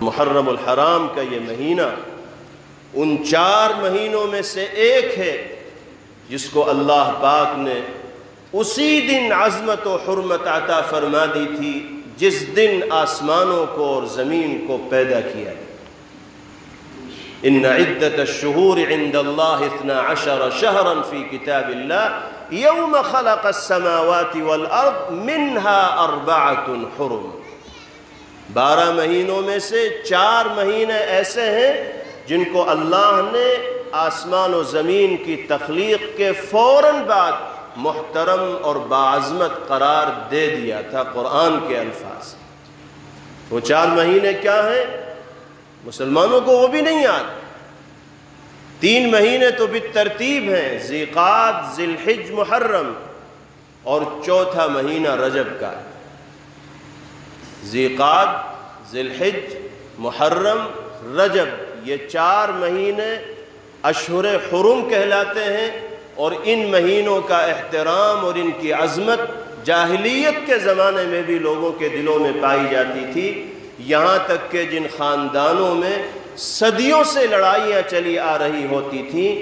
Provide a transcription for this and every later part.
محرم الحرام کا یہ مہینہ ان 4 مہینوں میں سے ایک ہے جس کو اللہ پاک نے اسی دن عظمت و حرمت عطا فرما دی تھی جس دن آسمانوں کو اور زمین کو پیدا کیا گیا۔ ان عدت الشہور عند اللہ 12 شہرا فی کتاب اللہ یوم خلق السماوات والارض منها 4 حرم۔ 12 مہینوں میں سے 4 مہینے ایسے ہیں جن کو اللہ نے آسمان و زمین کی تخلیق کے فوراً بعد محترم اور باعظمت قرار دے دیا تھا قرآن کے الفاظ۔ وہ 4 مہینے کیا ہیں؟ مسلمانوں کو وہ بھی نہیں یاد۔ 3 مہینے تو بالترتیب ہیں، ذی القعدہ، ذی الحج، محرم، اور 4تھا مہینہ رجب کا ہے۔ ذی القعدہ، ذی الحج، محرم، رجب، یہ 4 مہینے اشہر حرم کہلاتے ہیں، اور ان مہینوں کا احترام اور ان کی عظمت جاہلیت کے زمانے میں بھی لوگوں کے دلوں میں پائی جاتی تھی، یہاں تک کہ جن خاندانوں میں صدیوں سے لڑائیاں چلی آ رہی ہوتی تھیں،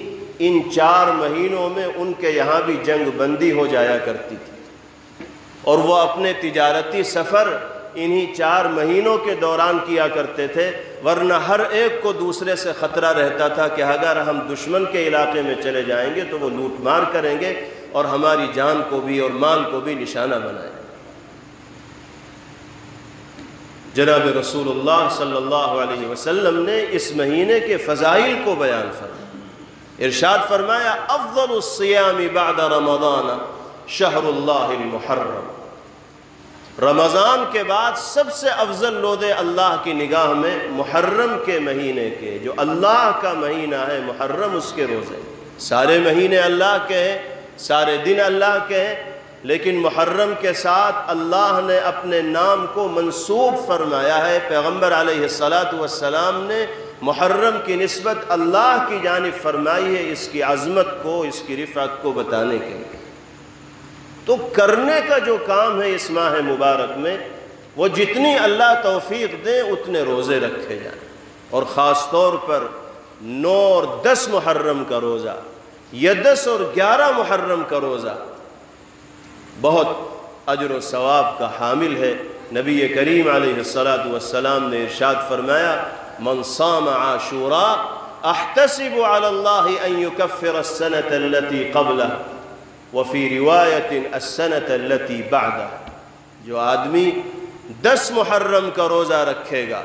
ان 4 مہینوں میں ان کے یہاں بھی جنگ بندی ہو جایا کرتی تھی، اور وہ اپنے تجارتی سفر انہی 4 مہینوں کے دوران کیا کرتے تھے، ورنہ ہر ایک کو دوسرے سے خطرہ رہتا تھا کہ اگر ہم دشمن کے علاقے میں چلے جائیں گے تو وہ لوٹ مار کریں گے اور ہماری جان کو بھی اور مال کو بھی نشانہ بنائیں گے۔ جناب رسول اللہ صلی اللہ علیہ وسلم نے اس مہینے کے فضائل کو بیان فرمایا، ارشاد فرمایا افضل الصیام بعد رمضان شہر اللہ المحرم۔ رمضان کے بعد سب سے افضل روزے اللہ کی نگاہ میں محرم کے مہینے کے، جو اللہ کا مہینہ ہے محرم، اس کے روزے۔ سارے مہینے اللہ کے ہیں، سارے دن اللہ کے ہیں، لیکن محرم کے ساتھ اللہ نے اپنے نام کو منسوب فرمایا ہے۔ پیغمبر علیہ السلام نے محرم کی نسبت اللہ کی جانب فرمائی ہے، اس کی عظمت کو، اس کی رفعت کو بتانے کے لیے۔ تو کرنے کا جو کام ہے اس ماہ مبارک میں، وہ جتنی اللہ توفیق دیں اتنے روزے رکھے جائیں، اور خاص طور پر 9 اور 10 محرم کا روزہ، یا 10 اور 11 محرم کا روزہ بہت اجر و ثواب کا حامل ہے۔ نبی کریم علیہ السلام نے ارشاد فرمایا من صام عاشوراء احتسب علی اللہ ان یکفر السنة التي قبلہ وفی روایت السنة التي بعدہ۔ جو آدمی 10 محرم کا روزہ رکھے گا،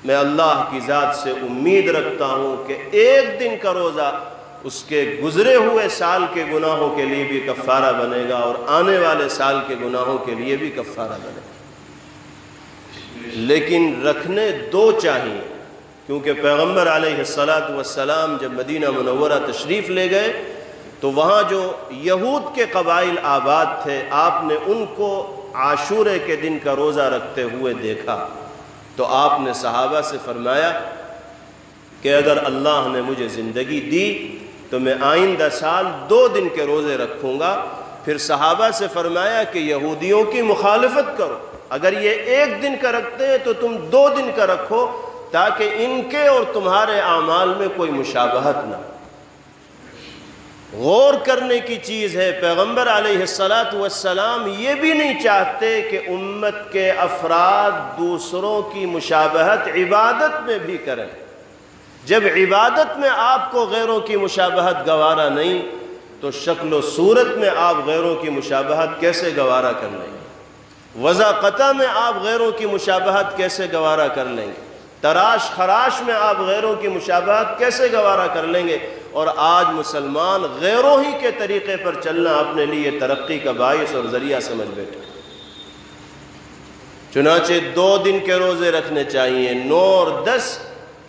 میں اللہ کی ذات سے امید رکھتا ہوں کہ ایک دن کا روزہ اس کے گزرے ہوئے سال کے گناہوں کے لیے بھی کفارہ بنے گا، اور آنے والے سال کے گناہوں کے لیے بھی کفارہ بنے گا۔ لیکن رکھنے 2 چاہیے، کیونکہ پیغمبر علیہ السلام جب مدینہ منورہ تشریف لے گئے تو وہاں جو یہود کے قبائل آباد تھے، آپ نے ان کو عاشورے کے دن کا روزہ رکھتے ہوئے دیکھا، تو آپ نے صحابہ سے فرمایا کہ اگر اللہ نے مجھے زندگی دی تو میں آئندہ سال 2 دن کے روزے رکھوں گا۔ پھر صحابہ سے فرمایا کہ یہودیوں کی مخالفت کرو، اگر یہ 1 دن کا رکھتے ہیں تو تم 2 دن کا رکھو، تاکہ ان کے اور تمہارے اعمال میں کوئی مشابہت نہ ہو۔ غور کرنے کی چیز ہے، پیغمبر علیہ السلام یہ بھی نہیں چاہتے کہ امت کے افراد دوسروں کی مشابہت عبادت میں بھی کریں۔ جب عبادت میں آپ کو غیروں کی مشابہت گوارا نہیں، تو شکل و صورت میں آپ غیروں کی مشابہت کیسے گوارا کر لیں گے؟ وضاقتہ میں آپ غیروں کی مشابہت کیسے گوارا کر لیں گے؟ تراش خراش میں آپ غیروں کی مشابہت کیسے گوارا کر لیں گے؟ اور آج مسلمان غیروں ہی کے طریقے پر چلنا اپنے لیے ترقی کا باعث اور ذریعہ سمجھ بیٹھے۔ چنانچہ 2 دن کے روزے رکھنے چاہیے، 9 اور 10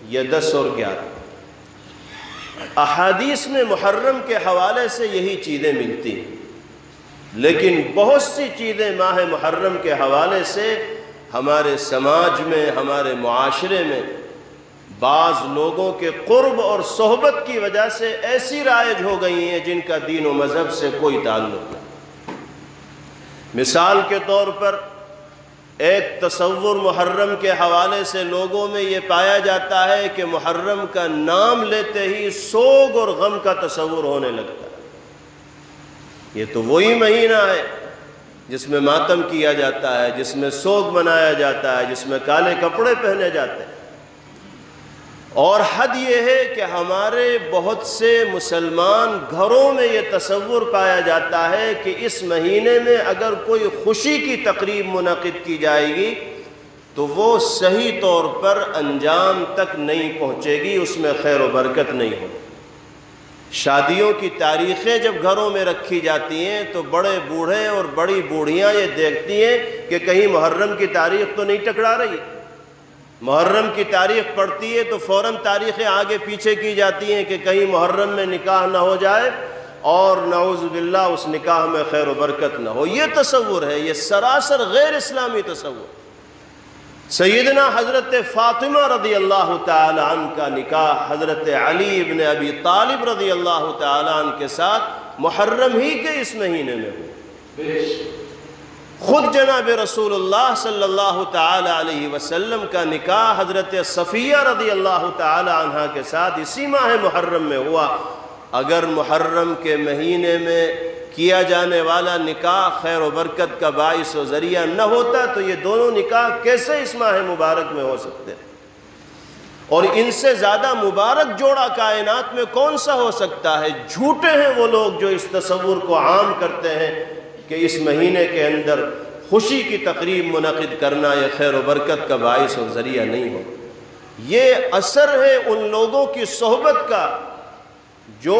یا 10 اور 11۔ احادیث میں محرم کے حوالے سے یہی چیزیں ملتی ہیں، لیکن بہت سی چیزیں ماہ محرم کے حوالے سے ہمارے سماج میں، ہمارے معاشرے میں بعض لوگوں کے قرب اور صحبت کی وجہ سے ایسی رائج ہو گئی ہیں جن کا دین و مذہب سے کوئی تعلق نہیں۔ مثال کے طور پر ایک تصور محرم کے حوالے سے لوگوں میں یہ پایا جاتا ہے کہ محرم کا نام لیتے ہی سوگ اور غم کا تصور ہونے لگتا ہے۔ یہ تو وہی مہینہ ہے جس میں ماتم کیا جاتا ہے، جس میں سوگ منایا جاتا ہے، جس میں کالے کپڑے پہنے جاتے ہیں۔ اور حد یہ ہے کہ ہمارے بہت سے مسلمان گھروں میں یہ تصور پایا جاتا ہے کہ اس مہینے میں اگر کوئی خوشی کی تقریب منعقد کی جائے گی تو وہ صحیح طور پر انجام تک نہیں پہنچے گی، اس میں خیر و برکت نہیں ہوگی۔ شادیوں کی تاریخیں جب گھروں میں رکھی جاتی ہیں تو بڑے بوڑھے اور بڑی بوڑھیاں یہ دیکھتی ہیں کہ کہیں محرم کی تاریخ تو نہیں ٹکرا رہی۔ محرم کی تاریخ پڑتی ہے تو فوراً تاریخیں آگے پیچھے کی جاتی ہیں کہ کہیں محرم میں نکاح نہ ہو جائے اور نعوذ باللہ اس نکاح میں خیر و برکت نہ ہو۔ یہ تصور ہے، یہ سراسر غیر اسلامی تصور۔ سیدنا حضرت فاطمہ رضی اللہ تعالی عنہ کا نکاح حضرت علی ابن ابی طالب رضی اللہ تعالی عنہ کے ساتھ محرم ہی کے اس مہینے میں ہوا۔ خود جناب رسول اللہ صلی اللہ تعالی علیہ وسلم کا نکاح حضرت صفیہ رضی اللہ تعالی عنہ کے ساتھ اسی ماہ محرم میں ہوا۔ اگر محرم کے مہینے میں کیا جانے والا نکاح خیر و برکت کا باعث و ذریعہ نہ ہوتا تو یہ دونوں نکاح کیسے اس ماہ مبارک میں ہو سکتے ہیں؟ اور ان سے زیادہ مبارک جوڑا کائنات میں کون سا ہو سکتا ہے؟ جھوٹے ہیں وہ لوگ جو اس تصور کو عام کرتے ہیں کہ اس مہینے کے اندر خوشی کی تقریب منعقد کرنا یہ خیر و برکت کا باعث و ذریعہ نہیں ہو۔ یہ اثر ہے ان لوگوں کی صحبت کا جو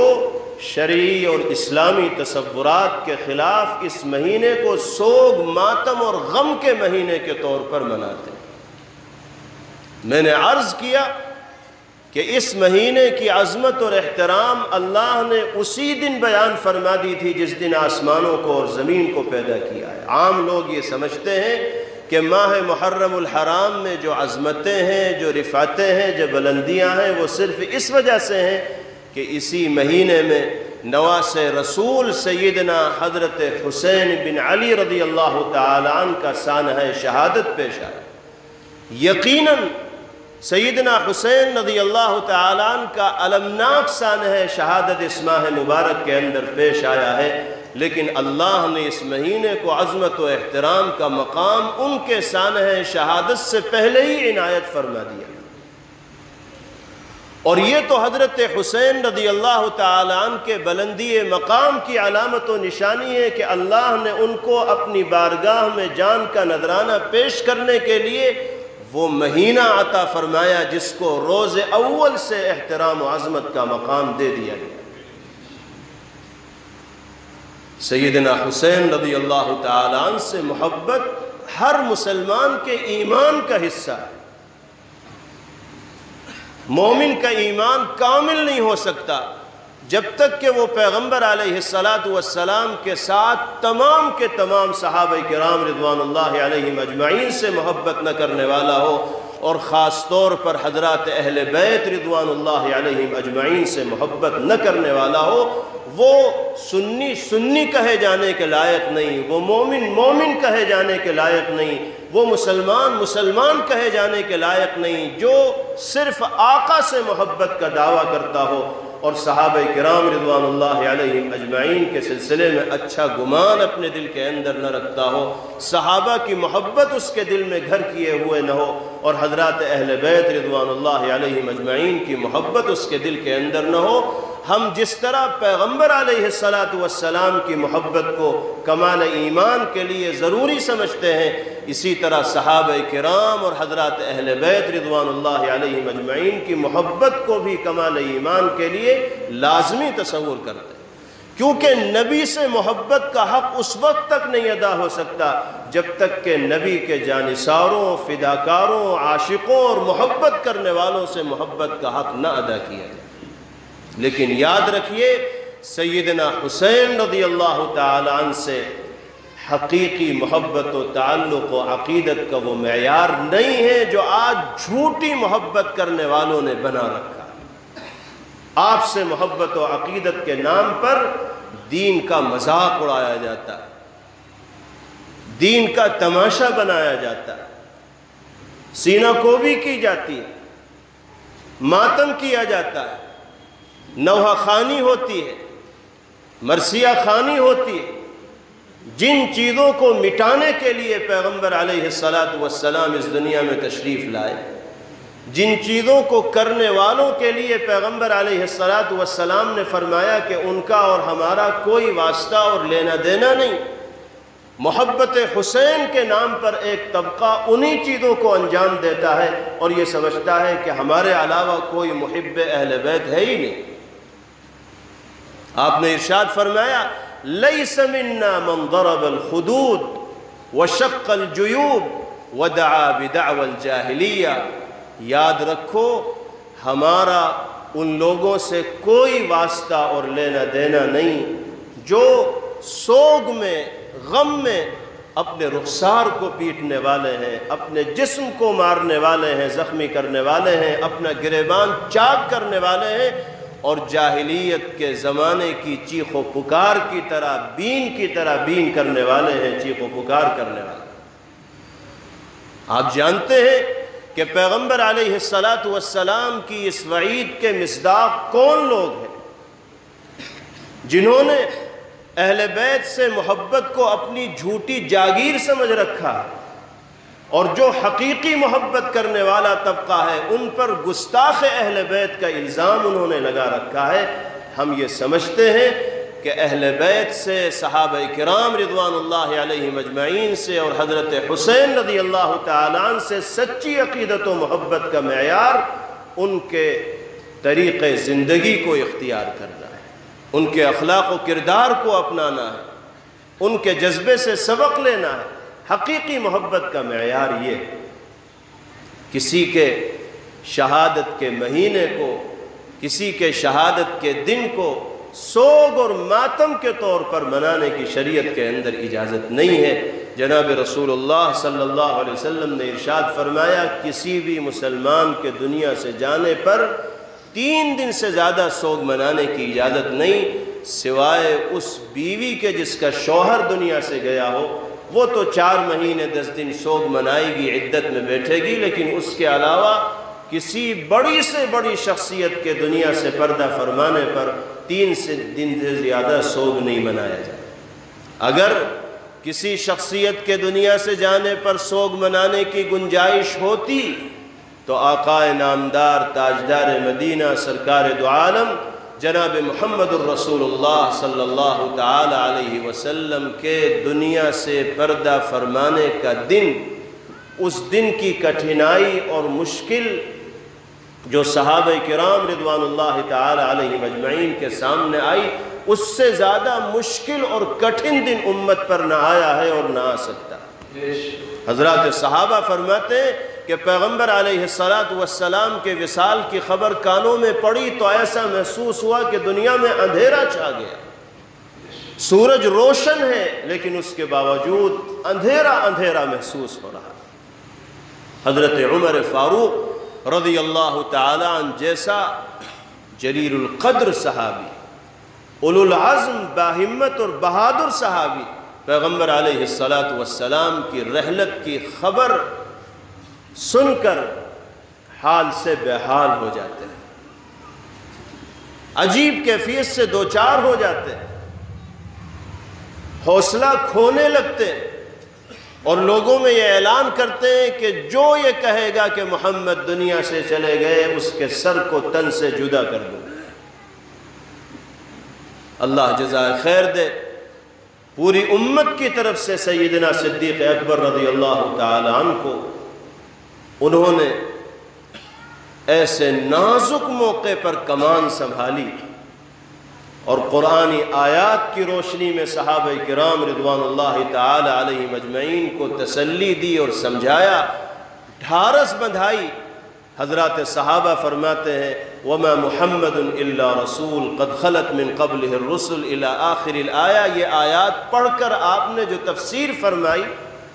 شرعی اور اسلامی تصورات کے خلاف اس مہینے کو سوگ، ماتم اور غم کے مہینے کے طور پر مناتے ہیں۔ میں نے عرض کیا کہ اس مہینے کی عظمت اور احترام اللہ نے اسی دن بیان فرما دی تھی جس دن آسمانوں کو اور زمین کو پیدا کیا ہے۔ عام لوگ یہ سمجھتے ہیں کہ ماہ محرم الحرام میں جو عظمتیں ہیں، جو رفعتیں ہیں، جو بلندیاں ہیں وہ صرف اس وجہ سے ہیں کہ اسی مہینے میں نواس رسول سیدنا حضرت حسین بن علی رضی اللہ تعالی عنہ کا سانحہ شہادت پیش آیا۔ یقیناً سیدنا حسین رضی اللہ تعالی عنہ کا المناک سانحہ شہادت اس ماہ مبارک کے اندر پیش آیا ہے، لیکن اللہ نے اس مہینے کو عظمت و احترام کا مقام ان کے سانحہ شہادت سے پہلے ہی عنایت فرما دیا۔ اور یہ تو حضرت حسین رضی اللہ تعالی عنہ کے بلندی مقام کی علامت و نشانی ہے کہ اللہ نے ان کو اپنی بارگاہ میں جان کا نذرانہ پیش کرنے کے لیے وہ مہینہ عطا فرمایا جس کو روز اول سے احترام و عظمت کا مقام دے دیا گیا۔ سیدنا حسین رضی اللہ تعالی عنہ سے محبت ہر مسلمان کے ایمان کا حصہ ہے۔ مومن کا ایمان کامل نہیں ہو سکتا جب تک کہ وہ پیغمبر علیہ السلام کے ساتھ تمام کے تمام صحابہ کرام رضوان اللہ علیہم اجمعین سے محبت نہ کرنے والا ہو، اور خاص طور پر حضرات اہل بیت رضوان اللہ علیہم اجمعین سے محبت نہ کرنے والا ہو۔ وہ سنی کہے جانے کے لائق نہیں، وہ مومن کہے جانے کے لائق نہیں، وہ مسلمان کہے جانے کے لائق نہیں جو صرف آقا سے محبت کا دعویٰ کرتا ہو اور صحابہ کرام رضوان اللہ علیہم اجمعین کے سلسلے میں اچھا گمان اپنے دل کے اندر نہ رکھتا ہو، صحابہ کی محبت اس کے دل میں گھر کیے ہوئے نہ ہو، اور حضرات اہل بیت رضوان اللہ علیہم اجمعین کی محبت اس کے دل کے اندر نہ ہو۔ ہم جس طرح پیغمبر علیہ السلام کی محبت کو کمال ایمان کے لیے ضروری سمجھتے ہیں، اسی طرح صحابہ کرام اور حضرات اہل بیت رضوان اللہ علیہم اجمعین کی محبت کو بھی کمال ایمان کے لیے لازمی تصور کرتے ہیں، کیونکہ نبی سے محبت کا حق اس وقت تک نہیں ادا ہو سکتا جب تک کہ نبی کے جانثاروں، فداکاروں، عاشقوں اور محبت کرنے والوں سے محبت کا حق نہ ادا کیا جائے۔ لیکن یاد رکھیے سیدنا حسین رضی اللہ تعالی عنہ سے حقیقی محبت و تعلق و عقیدت کا وہ معیار نہیں ہے جو آج جھوٹی محبت کرنے والوں نے بنا رکھا۔ آپ سے محبت و عقیدت کے نام پر دین کا مذاق اڑایا جاتا ہے، دین کا تماشا بنایا جاتا ہے، سینہ کوبی کی جاتی ہے، ماتم کیا جاتا ہے، نوحہ خوانی ہوتی ہے، مرثیہ خوانی ہوتی ہے۔ جن چیزوں کو مٹانے کے لیے پیغمبر علیہ السلام اس دنیا میں تشریف لائے، جن چیزوں کو کرنے والوں کے لیے پیغمبر علیہ السلام نے فرمایا کہ ان کا اور ہمارا کوئی واسطہ اور لینا دینا نہیں، محبت حسین کے نام پر ایک طبقہ انہی چیزوں کو انجام دیتا ہے اور یہ سمجھتا ہے کہ ہمارے علاوہ کوئی محب اہل بیت ہے ہی نہیں۔ آپ نے ارشاد فرمایا لیس منا من ضرب الخدود وشق الجیوب ودعا بدعوى الجاہلیہ، یاد رکھو ہمارا ان لوگوں سے کوئی واسطہ اور لینا دینا نہیں جو سوگ میں، غم میں اپنے رخسار کو پیٹنے والے ہیں، اپنے جسم کو مارنے والے ہیں، زخمی کرنے والے ہیں، اپنا گریبان چاک کرنے والے ہیں، اور جاہلیت کے زمانے کی چیخ و پکار کی طرح بین کرنے والے ہیں، چیخ و پکار کرنے والے۔ آپ جانتے ہیں کہ پیغمبر علیہ السلام کی اس وعید کے مصداق کون لوگ ہیں؟ جنہوں نے اہل بیت سے محبت کو اپنی جھوٹی جاگیر سمجھ رکھا، اور جو حقیقی محبت کرنے والا طبقہ ہے ان پر گستاخ اہل بیت کا الزام انہوں نے لگا رکھا ہے۔ ہم یہ سمجھتے ہیں کہ اہل بیت سے، صحابہ کرام رضوان اللہ علیہم اجمعین سے اور حضرت حسین رضی اللہ تعالیٰ عنہ سے سچی عقیدت و محبت کا معیار ان کے طریق زندگی کو اختیار کرنا ہے، ان کے اخلاق و کردار کو اپنانا ہے، ان کے جذبے سے سبق لینا ہے۔ حقیقی محبت کا معیار یہ ہے۔ کسی کے شہادت کے مہینے کو، کسی کے شہادت کے دن کو سوگ اور ماتم کے طور پر منانے کی شریعت کے اندر اجازت نہیں ہے۔ جناب رسول اللہ صلی اللہ علیہ وسلم نے ارشاد فرمایا کسی بھی مسلمان کے دنیا سے جانے پر 3 دن سے زیادہ سوگ منانے کی اجازت نہیں، سوائے اس بیوی کے جس کا شوہر دنیا سے گیا ہو، وہ تو 4 مہینے 10 دن سوگ منائے گی، عدت میں بیٹھے گی، لیکن اس کے علاوہ کسی بڑی سے بڑی شخصیت کے دنیا سے پردہ فرمانے پر 3 دن سے زیادہ سوگ نہیں منایا جائے۔ اگر کسی شخصیت کے دنیا سے جانے پر سوگ منانے کی گنجائش ہوتی تو آقا نامدار تاجدار مدینہ سرکار دو عالم جناب محمد الرسول اللہ صلی اللہ تعالی علیہ وسلم کے دنیا سے پردہ فرمانے کا دن، اس دن کی کٹھنائی اور مشکل جو صحابہ کرام رضوان اللہ تعالی علیہ مجمعین کے سامنے آئی، اس سے زیادہ مشکل اور کٹھن دن امت پر نہ آیا ہے اور نہ آ سکتا۔ حضرات صحابہ فرماتے ہیں کہ پیغمبر علیہ السلام کے وصال کی خبر کانوں میں پڑی تو ایسا محسوس ہوا کہ دنیا میں اندھیرا چھا گیا۔ سورج روشن ہے لیکن اس کے باوجود اندھیرا محسوس ہو رہا۔ حضرت عمر فاروق رضی اللہ تعالی عنہ جیسا جلیل القدر صحابی، اولو العزم باہمت اور بہادر صحابی، پیغمبر علیہ السلام کی رحلت کی خبر سن کر حال سے بے حال ہو جاتے ہیں، عجیب کیفیت سے دوچار ہو جاتے ہیں، حوصلہ کھونے لگتے ہیں، اور لوگوں میں یہ اعلان کرتے ہیں کہ جو یہ کہے گا کہ محمد دنیا سے چلے گئے اس کے سر کو تن سے جدا کر دوں۔ اللہ جزائے خیر دے، پوری امت کی طرف سے سیدنا صدیق اکبر رضی اللہ تعالی عنہ کو انہوں نے ایسے نازک موقع پر کمان سنبھالی اور قرآنی آیات کی روشنی میں صحابہ کرام رضوان اللہ تعالی علیہ مجمعین کو تسلی دی اور سمجھایا، ڈھارس بندھائی۔ حضرات صحابہ فرماتے ہیں وَمَا مُحَمَّدٌ إِلَّا رَسُولٌ قَدْ خَلَتْ مِن قَبْلِهِ الرُّسُلُ إِلَىٰ آخِرِ الْآيَةِ۔ یہ آیات پڑھ کر آپ نے جو تفسیر فرمائی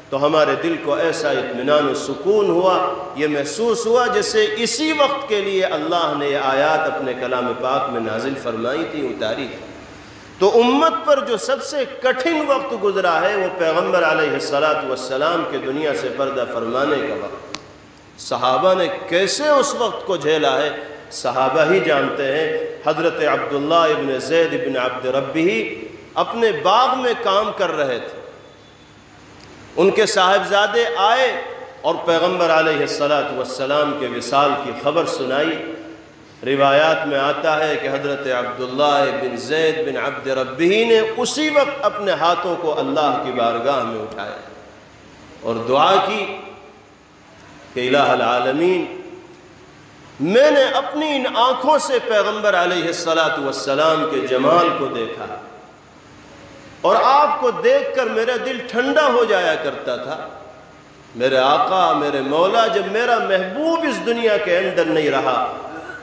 تو ہمارے دل کو ایسا اطمینان و سکون ہوا، یہ محسوس ہوا جیسے اسی وقت کے لیے اللہ نے یہ آیات اپنے کلام پاک میں نازل فرمائی تھی، اتاری تھی۔ تو امت پر جو سب سے کٹھن وقت گزرا ہے وہ پیغمبر علیہ السلام کے دنیا سے پردہ فرمانے کا وقت۔ صحابہ نے کیسے اس وقت کو جھیلا ہے صحابہ ہی جانتے ہیں۔ حضرت عبداللہ ابن زید ابن عبد ربہ اپنے باغ میں کام کر رہے تھے، ان کے صاحبزادے آئے اور پیغمبر علیہ السلام کے وصال کی خبر سنائی۔ روایات میں آتا ہے کہ حضرت عبداللہ بن زید بن عبد ربہ نے اسی وقت اپنے ہاتھوں کو اللہ کی بارگاہ میں اٹھایا اور دعا کی کہ الہ العالمین، میں نے اپنی ان آنکھوں سے پیغمبر علیہ السلام کے جمال کو دیکھا اور آپ کو دیکھ کر میرا دل ٹھنڈا ہو جایا کرتا تھا۔ میرے آقا، میرے مولا، جب میرا محبوب اس دنیا کے اندر نہیں رہا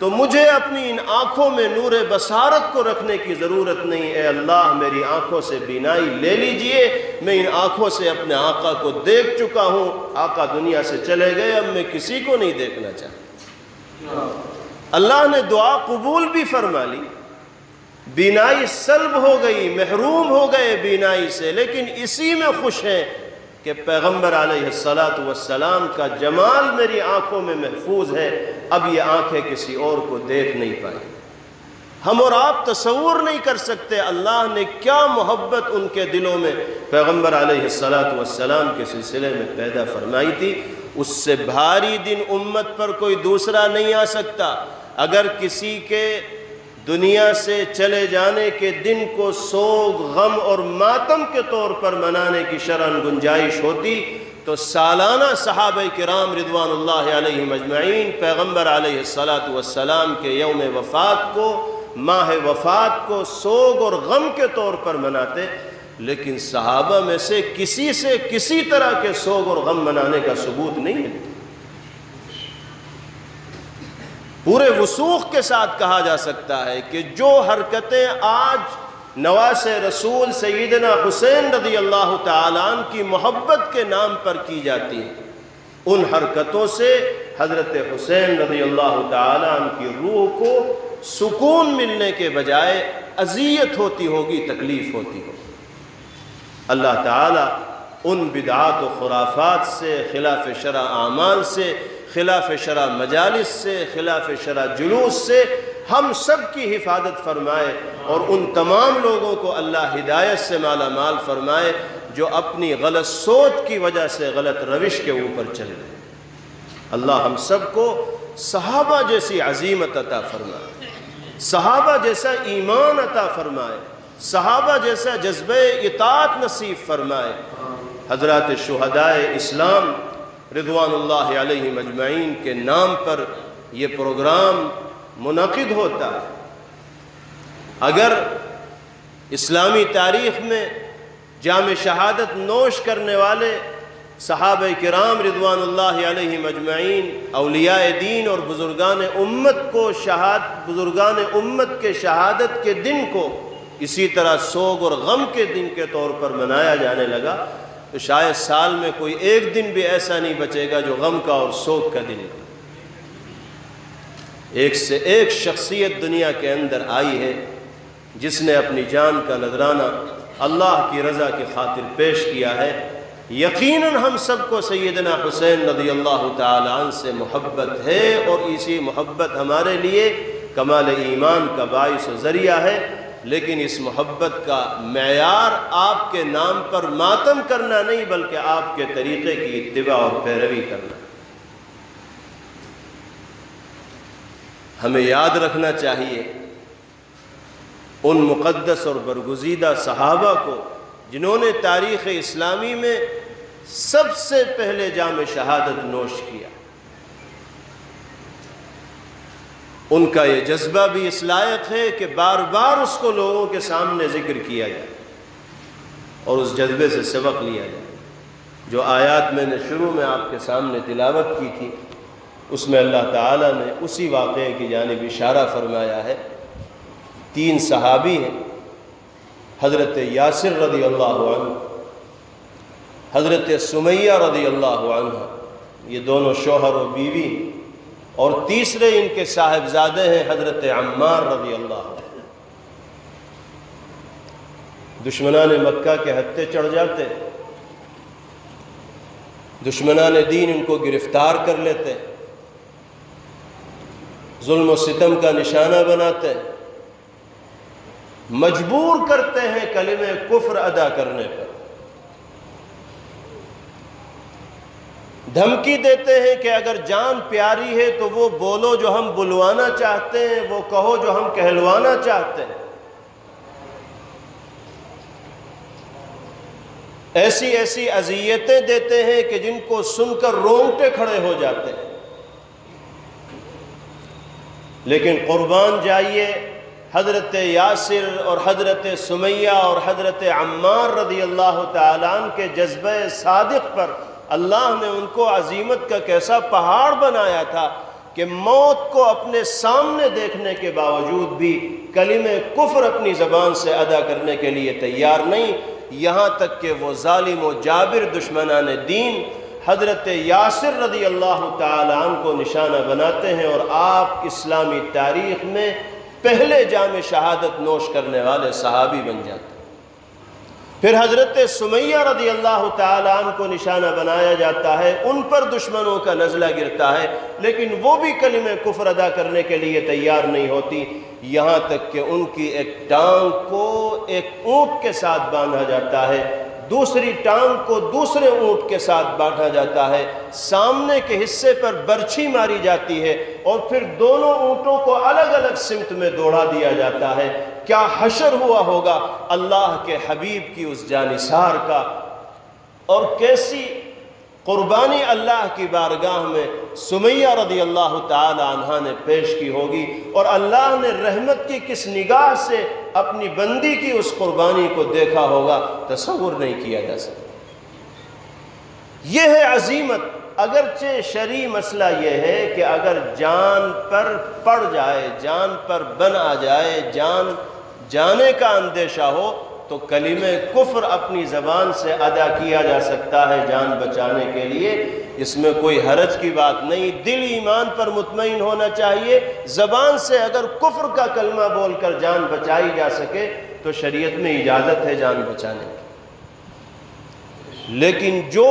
تو مجھے اپنی ان آنکھوں میں نور بصارت کو رکھنے کی ضرورت نہیں۔ اے اللہ، میری آنکھوں سے بینائی لے لیجئے، میں ان آنکھوں سے اپنے آقا کو دیکھ چکا ہوں۔ آقا دنیا سے چلے گئے، اب میں کسی کو نہیں دیکھنا چاہتا۔ اللہ نے دعا قبول بھی فرما لی، بینائی سلب ہو گئی، محروم ہو گئے بینائی سے، لیکن اسی میں خوش ہیں کہ پیغمبر علیہ السلام کا جمال میری آنکھوں میں محفوظ ہے، اب یہ آنکھیں کسی اور کو دیکھ نہیں پائیں۔ ہم اور آپ تصور نہیں کر سکتے اللہ نے کیا محبت ان کے دلوں میں پیغمبر علیہ السلام کے سلسلے میں پیدا فرمائی تھی۔ اس سے بھاری دن امت پر کوئی دوسرا نہیں آ سکتا۔ اگر کسی کے دنیا سے چلے جانے کے دن کو سوگ، غم اور ماتم کے طور پر منانے کی شرعاً گنجائش ہوتی تو سالانہ صحابہ کرام رضوان اللہ علیہم اجمعین پیغمبر علیہ السلام کے یوم وفات کو، ماہ وفات کو سوگ اور غم کے طور پر مناتے، لیکن صحابہ میں سے کسی طرح کے سوگ اور غم منانے کا ثبوت نہیں ہے۔ پورے وثوق کے ساتھ کہا جا سکتا ہے کہ جو حرکتیں آج نواس رسول سیدنا حسین رضی اللہ تعالیٰ عنہ کی محبت کے نام پر کی جاتی ہیں، ان حرکتوں سے حضرت حسین رضی اللہ تعالیٰ عنہ کی روح کو سکون ملنے کے بجائے اذیت ہوتی ہوگی، تکلیف ہوتی ہوگی۔ اللہ تعالیٰ ان بدعات و خرافات سے، خلاف شرع اعمال سے، خلاف شرع مجالس سے، خلاف شرع جلوس سے ہم سب کی حفاظت فرمائے اور ان تمام لوگوں کو اللہ ہدایت سے مالا مال فرمائے جو اپنی غلط سوچ کی وجہ سے غلط روش کے اوپر چل رہے۔ اللہ ہم سب کو صحابہ جیسی عزیمت عطا فرمائے، صحابہ جیسا ایمان عطا فرمائے، صحابہ جیسا جذبہ اطاعت نصیب فرمائے۔ حضرات شہدائے اسلام رضوان اللہ علیہم اجمعین کے نام پر یہ پروگرام منعقد ہوتا ہے۔ اگر اسلامی تاریخ میں جام شہادت نوش کرنے والے صحابہ کرام رضوان اللہ علیہم اجمعین، اولیاء دین اور بزرگان امت کے شہادت کے دن کو اسی طرح سوگ اور غم کے دن کے طور پر منایا جانے لگا تو شاید سال میں کوئی ایک دن بھی ایسا نہیں بچے گا جو غم کا اور سوگ کا دن ہے۔ ایک سے ایک شخصیت دنیا کے اندر آئی ہے جس نے اپنی جان کا نذرانہ اللہ کی رضا کی خاطر پیش کیا ہے۔ یقیناً ہم سب کو سیدنا حسین رضی اللہ تعالی عنہ سے محبت ہے اور اسی محبت ہمارے لیے کمال ایمان کا باعث و ذریعہ ہے، لیکن اس محبت کا معیار آپ کے نام پر ماتم کرنا نہیں بلکہ آپ کے طریقے کی اتباع اور پیروی کرنا۔ ہمیں یاد رکھنا چاہیے ان مقدس اور برگزیدہ صحابہ کو جنہوں نے تاریخ اسلامی میں سب سے پہلے جام شہادت نوش کیا۔ ان کا یہ جذبہ بھی اس لائق ہے کہ بار بار اس کو لوگوں کے سامنے ذکر کیا جائے اور اس جذبے سے سبق لیا جائے۔ جو آیات میں نے شروع میں آپ کے سامنے تلاوت کی تھی اس میں اللہ تعالیٰ نے اسی واقعے کی جانب اشارہ فرمایا ہے۔ 3 صحابی ہیں، حضرت یاسر رضی اللہ عنہ، حضرت سمیہ رضی اللہ عنہ، یہ دونوں شوہر و بیوی ہیں، اور تیسرے ان کے صاحبزادے ہیں حضرت عمار رضی اللہ عنہ۔ دشمنان مکہ کے ہتھے چڑھ جاتے، دشمنان دین ان کو گرفتار کر لیتے، ظلم و ستم کا نشانہ بناتے، مجبور کرتے ہیں کلمہ کفر ادا کرنے پر، دھمکی دیتے ہیں کہ اگر جان پیاری ہے تو وہ بولو جو ہم بلوانا چاہتے ہیں، وہ کہو جو ہم کہلوانا چاہتے ہیں۔ ایسی ایسی اذیتیں دیتے ہیں کہ جن کو سن کر رونگٹے کھڑے ہو جاتے ہیں۔ لیکن قربان جائیے حضرت یاسر اور حضرت سمیہ اور حضرت عمار رضی اللہ تعالیٰ عنہ کے جذبہ صادق پر اللہ نے ان کو عظیمت کا کیسا پہاڑ بنایا تھا کہ موت کو اپنے سامنے دیکھنے کے باوجود بھی کلمہ کفر اپنی زبان سے ادا کرنے کے لیے تیار نہیں، یہاں تک کہ وہ ظالم و جابر دشمنان دین حضرت یاسر رضی اللہ تعالیٰ عنہ کو نشانہ بناتے ہیں اور آپ اسلامی تاریخ میں پہلے جام شہادت نوش کرنے والے صحابی بن جاتے ہیں۔ پھر حضرت سمیہ رضی اللہ تعالیٰ عنہ کو نشانہ بنایا جاتا ہے، ان پر دشمنوں کا نزلہ گرتا ہے، لیکن وہ بھی کلمہ کفر ادا کرنے کے لیے تیار نہیں ہوتی، یہاں تک کہ ان کی ایک ٹانگ کو ایک اونٹ کے ساتھ باندھا جاتا ہے، دوسری ٹانگ کو دوسرے اونٹ کے ساتھ باندھا جاتا ہے، سامنے کے حصے پر برچھی ماری جاتی ہے اور پھر دونوں اونٹوں کو الگ الگ سمت میں دوڑا دیا جاتا ہے۔ کیا حشر ہوا ہوگا اللہ کے حبیب کی اس جانثار کا، اور کیسی قربانی اللہ کی بارگاہ میں سمیہ رضی اللہ تعالی عنہا نے پیش کی ہوگی، اور اللہ نے رحمت کی کس نگاہ سے اپنی بندی کی اس قربانی کو دیکھا ہوگا، تصور نہیں کیا جا سکتا۔ یہ ہے عظیمت۔ اگرچہ شرعی مسئلہ یہ ہے کہ اگر جان پر پڑ جائے، جان پر بن آ جائے، جان جانے کا اندیشہ ہو تو کلمہ کفر اپنی زبان سے ادا کیا جا سکتا ہے جان بچانے کے لیے، اس میں کوئی حرج کی بات نہیں۔ دل ایمان پر مطمئن ہونا چاہیے، زبان سے اگر کفر کا کلمہ بول کر جان بچائی جا سکے تو شریعت میں اجازت ہے جان بچانے کی۔ لیکن جو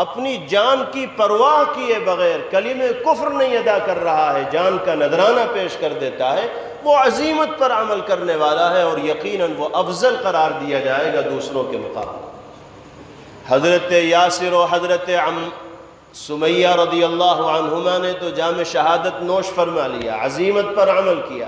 اپنی جان کی پرواہ کیے بغیر کلمہ کفر نہیں ادا کر رہا ہے، جان کا نذرانہ پیش کر دیتا ہے، وہ عظیمت پر عمل کرنے والا ہے اور یقیناً وہ افضل قرار دیا جائے گا دوسروں کے مقابلے۔ حضرت یاسر و حضرت سمیہ رضی اللہ عنہما نے تو جام شہادت نوش فرما لیا، عظیمت پر عمل کیا،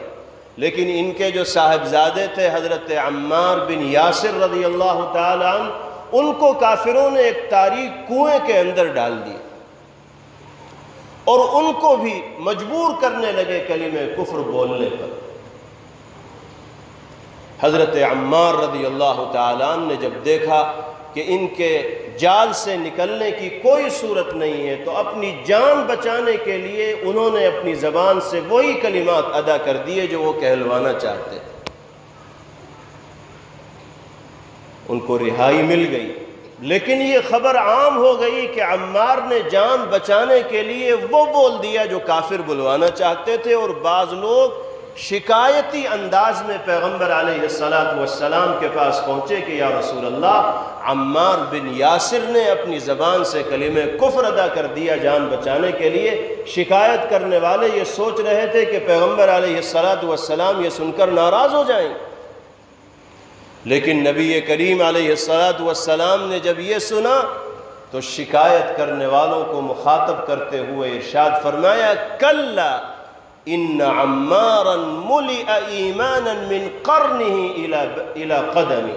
لیکن ان کے جو صاحبزادے تھے حضرت عمار بن یاسر رضی اللہ تعالی عنہ، ان کو کافروں نے ایک تاریک کنویں کے اندر ڈال دیا اور ان کو بھی مجبور کرنے لگے کلمہ کفر بولنے پر۔ حضرت عمار رضی اللہ تعالیٰ عنہ نے جب دیکھا کہ ان کے جال سے نکلنے کی کوئی صورت نہیں ہے تو اپنی جان بچانے کے لیے انہوں نے اپنی زبان سے وہی کلمات ادا کر دیے جو وہ کہلوانا چاہتے تھے۔ ان کو رہائی مل گئی، لیکن یہ خبر عام ہو گئی کہ عمار نے جان بچانے کے لیے وہ بول دیا جو کافر بلوانا چاہتے تھے، اور بعض لوگ شکایتی انداز میں پیغمبر علیہ السلام کے پاس پہنچے کہ یا رسول اللہ، عمار بن یاسر نے اپنی زبان سے کلمہ کفر ادا کر دیا جان بچانے کے لیے۔ شکایت کرنے والے یہ سوچ رہے تھے کہ پیغمبر علیہ السلام یہ سن کر ناراض ہو جائیں، لیکن نبی کریم علیہ السلام نے جب یہ سنا تو شکایت کرنے والوں کو مخاطب کرتے ہوئے ارشاد فرمایا، کلا ان عمارا ملئ ایمانا من قرنه الى قدمه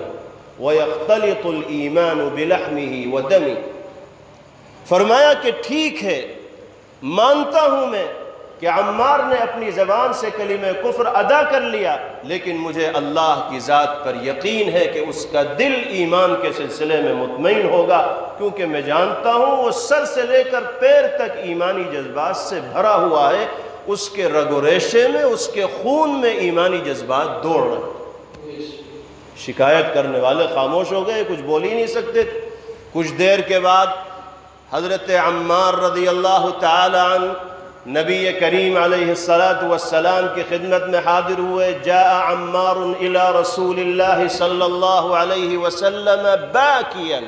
ويختلط الایمان بلحمه ودمه۔ فرمایا کہ ٹھیک ہے، مانتا ہوں میں کہ عمار نے اپنی زبان سے کلمہ کفر ادا کر لیا، لیکن مجھے اللہ کی ذات پر یقین ہے کہ اس کا دل ایمان کے سلسلے میں مطمئن ہوگا، کیونکہ میں جانتا ہوں وہ سر سے لے کر پیر تک ایمانی جذبات سے بھرا ہوا ہے، اس کے رگ و ریشے میں، اس کے خون میں ایمانی جذبات دوڑ رہے ہیں۔ شکایت کرنے والے خاموش ہو گئے، کچھ بول ہی نہیں سکتے تھے۔ کچھ دیر کے بعد حضرت عمار رضی اللہ تعالی عنہ نبی کریم علیہ السلام کی خدمت میں حاضر ہوئے. جاء عمار الى رسول اللہ صلی اللہ علیہ وسلم باکیا،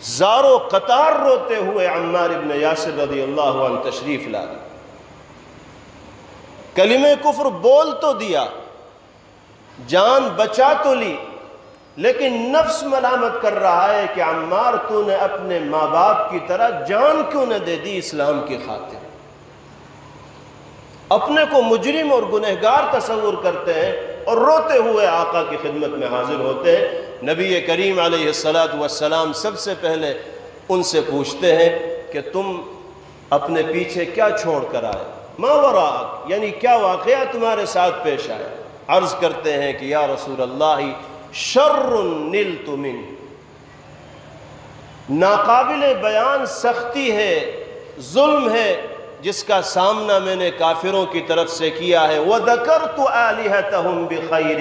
زارو قطار روتے ہوئے عمار ابن یاسر رضی اللہ عنہ تشریف لائے. کلمہ کفر بول تو دیا، جان بچا تو لی، لیکن نفس ملامت کر رہا ہے کہ عمار تو نے اپنے ماں باپ کی طرح جان کیوں نہ دے دی اسلام کی خاطر. اپنے کو مجرم اور گنہگار تصور کرتے ہیں اور روتے ہوئے آقا کی خدمت میں حاضر ہوتے ہیں. نبی کریم علیہ السلام سب سے پہلے ان سے پوچھتے ہیں کہ تم اپنے پیچھے کیا چھوڑ کر آئے، ما وراءک، یعنی کیا واقعہ تمہارے ساتھ پیش آئے. عرض کرتے ہیں کہ یا رسول اللہ شر نلت من، ناقابل بیان سختی ہے، ظلم ہے جس کا سامنا میں نے کافروں کی طرف سے کیا ہے. وَذَكَرْتُ آلِهَتَهُمْ بِخَيْرٍ،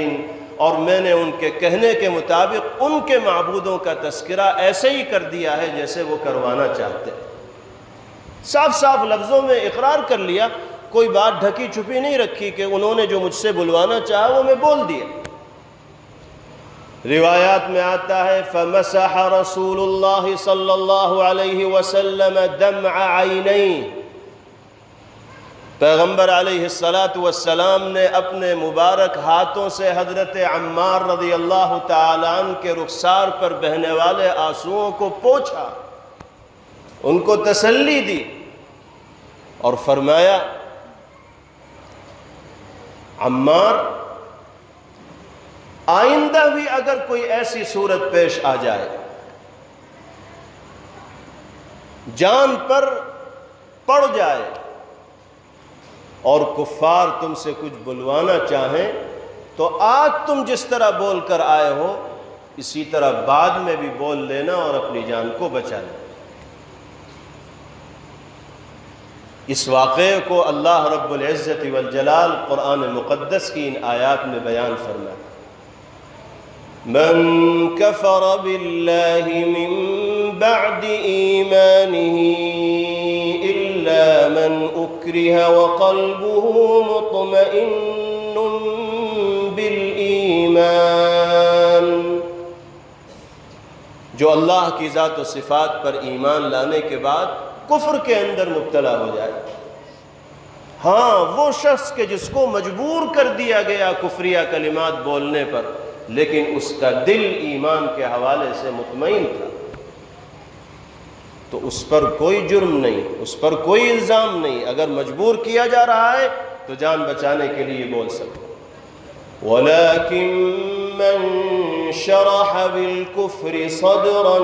اور میں نے ان کے کہنے کے مطابق ان کے معبودوں کا تذکرہ ایسے ہی کر دیا ہے جیسے وہ کروانا چاہتے. صاف صاف لفظوں میں اقرار کر لیا، کوئی بات ڈھکی چھپی نہیں رکھی کہ انہوں نے جو مجھ سے بلوانا چاہا وہ میں بول دیا. روایات میں آتا ہے فَمَسَحَ رَسُولُ اللَّهِ صلی اللہ علیہ وسلم دمع عینیہ، پیغمبر علیہ السلام نے اپنے مبارک ہاتھوں سے حضرت عمار رضی اللہ تعالیٰ عنہ کے رخسار پر بہنے والے آنسوؤں کو پوچھا، ان کو تسلی دی اور فرمایا عمار آئندہ بھی اگر کوئی ایسی صورت پیش آ جائے، جان پر پڑ جائے اور کفار تم سے کچھ بلوانا چاہیں تو آج تم جس طرح بول کر آئے ہو اسی طرح بعد میں بھی بول لینا اور اپنی جان کو بچا لینا. اس واقعے کو اللہ رب العزت والجلال قرآن مقدس کی ان آیات میں بیان فرمایا. من کفر باللہ من بعد ایمانہ الا من اکرہ وقلبہ مطمئن بالایمان، جو اللہ کی ذات و صفات پر ایمان لانے کے بعد کفر کے اندر مبتلا ہو جائے. ہاں وہ شخص کہ جس کو مجبور کر دیا گیا کفریہ کلمات بولنے پر، لیکن اس کا دل ایمان کے حوالے سے مطمئن تھا، تو اس پر کوئی جرم نہیں، اس پر کوئی الزام نہیں. اگر مجبور کیا جا رہا ہے تو جان بچانے کے لیے بول سکتے. وَلَكِن مَّن شَرَحَ بِالْكُفْرِ صَدْرًا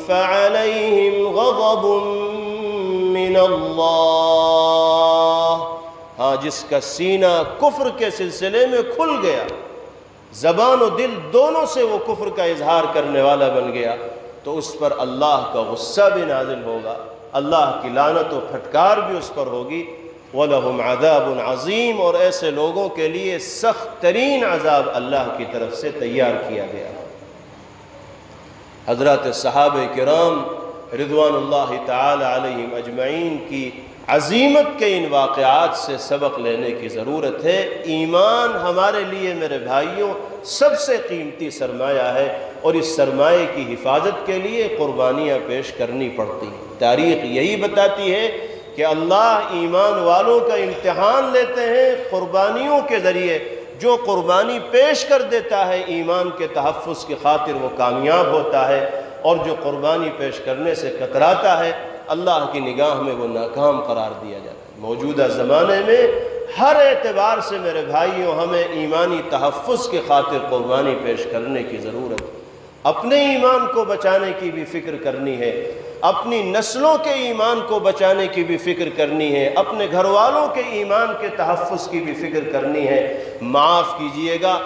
فَعَلَيْهِمْ غَضَبٌ مِّنَ اللَّهِ، ہاں جس کا سینہ کفر کے سلسلے میں کھل گیا، زبان و دل دونوں سے وہ کفر کا اظہار کرنے والا بن گیا، تو اس پر اللہ کا غصہ بھی نازل ہوگا، اللہ کی لعنت و پھٹکار بھی اس پر ہوگی. وَلَهُمْ عَذَابٌ عَظِيمٌ، اور ایسے لوگوں کے لیے سخت ترین عذاب اللہ کی طرف سے تیار کیا گیا. حضرات صحابہ کرام رضوان اللہ تعالی علیہم اجمعین کی عظیمت کے ان واقعات سے سبق لینے کی ضرورت ہے. ایمان ہمارے لیے میرے بھائیوں سب سے قیمتی سرمایہ ہے، اور اس سرمایہ کی حفاظت کے لیے قربانیاں پیش کرنی پڑتی ہیں. تاریخ یہی بتاتی ہے کہ اللہ ایمان والوں کا امتحان لیتے ہیں قربانیوں کے ذریعے. جو قربانی پیش کر دیتا ہے ایمان کے تحفظ کی خاطر وہ کامیاب ہوتا ہے، اور جو قربانی پیش کرنے سے کتراتا ہے اللہ کی نگاہ میں وہ ناکام قرار دیا جاتا ہے. موجودہ زمانے میں ہر اعتبار سے میرے بھائیوں ہمیں ایمانی تحفظ کی خاطر قربانی پیش کرنے کی ضرورت ہے. اپنے ایمان کو بچانے کی بھی فکر کرنی ہے، اپنی نسلوں کے ایمان کو بچانے کی بھی فکر کرنی ہے، اپنے گھر والوں کے ایمان کے تحفظ کی بھی فکر کرنی ہے. معاف کیجئے گا،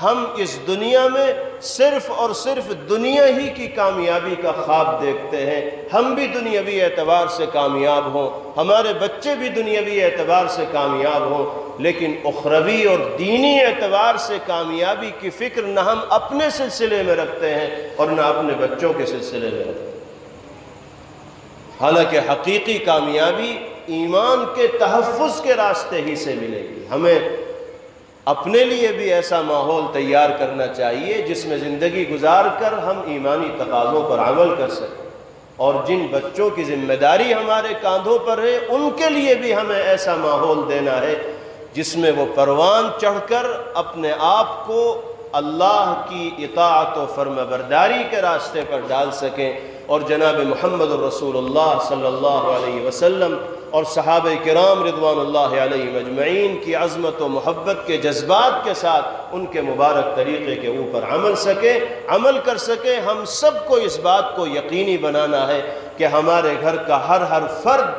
ہم اس دنیا میں صرف اور صرف دنیا ہی کی کامیابی کا خواب دیکھتے ہیں. ہم بھی دنیاوی اعتبار سے کامیاب ہوں، ہمارے بچے بھی دنیاوی اعتبار سے کامیاب ہوں، لیکن اخروی اور دینی اعتبار سے کامیابی کی فکر نہ ہم اپنے سلسلے میں رکھتے ہیں اور نہ اپنے بچوں کے سلسلے میں رکھتے ہیں. حالانکہ حقیقی کامیابی ایمان کے تحفظ کے راستے ہی سے ملے گی۔ ہمیں اپنے لیے بھی ایسا ماحول تیار کرنا چاہیے جس میں زندگی گزار کر ہم ایمانی تقاضوں پر عمل کر سکیں، اور جن بچوں کی ذمہ داری ہمارے کاندھوں پر ہے ان کے لیے بھی ہمیں ایسا ماحول دینا ہے جس میں وہ پروان چڑھ کر اپنے آپ کو اللہ کی اطاعت و فرمانبرداری کے راستے پر ڈال سکیں، اور جناب محمد الرسول اللہ صلی اللہ علیہ وسلم اور صحابہ کرام رضوان اللہ علیہم اجمعین کی عظمت و محبت کے جذبات کے ساتھ ان کے مبارک طریقے کے اوپر عمل کر سکیں۔ ہم سب کو اس بات کو یقینی بنانا ہے کہ ہمارے گھر کا ہر فرد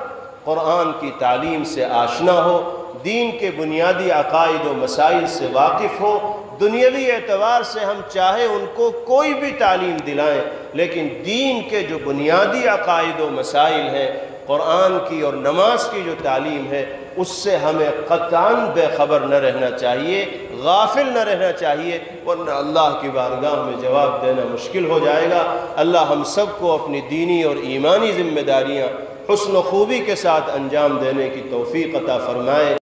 قرآن کی تعلیم سے آشنا ہو، دین کے بنیادی عقائد و مسائل سے واقف ہو۔ دنیاوی اعتبار سے ہم چاہے ان کو کوئی بھی تعلیم دلائیں، لیکن دین کے جو بنیادی عقائد و مسائل ہیں، قرآن کی اور نماز کی جو تعلیم ہے، اس سے ہمیں قطعاً بے خبر نہ رہنا چاہیے، غافل نہ رہنا چاہیے، ورنہ اللہ کی بارگاہ میں جواب دینا مشکل ہو جائے گا۔ اللہ ہم سب کو اپنی دینی اور ایمانی ذمہ داریاں حسن و خوبی کے ساتھ انجام دینے کی توفیق عطا فرمائے۔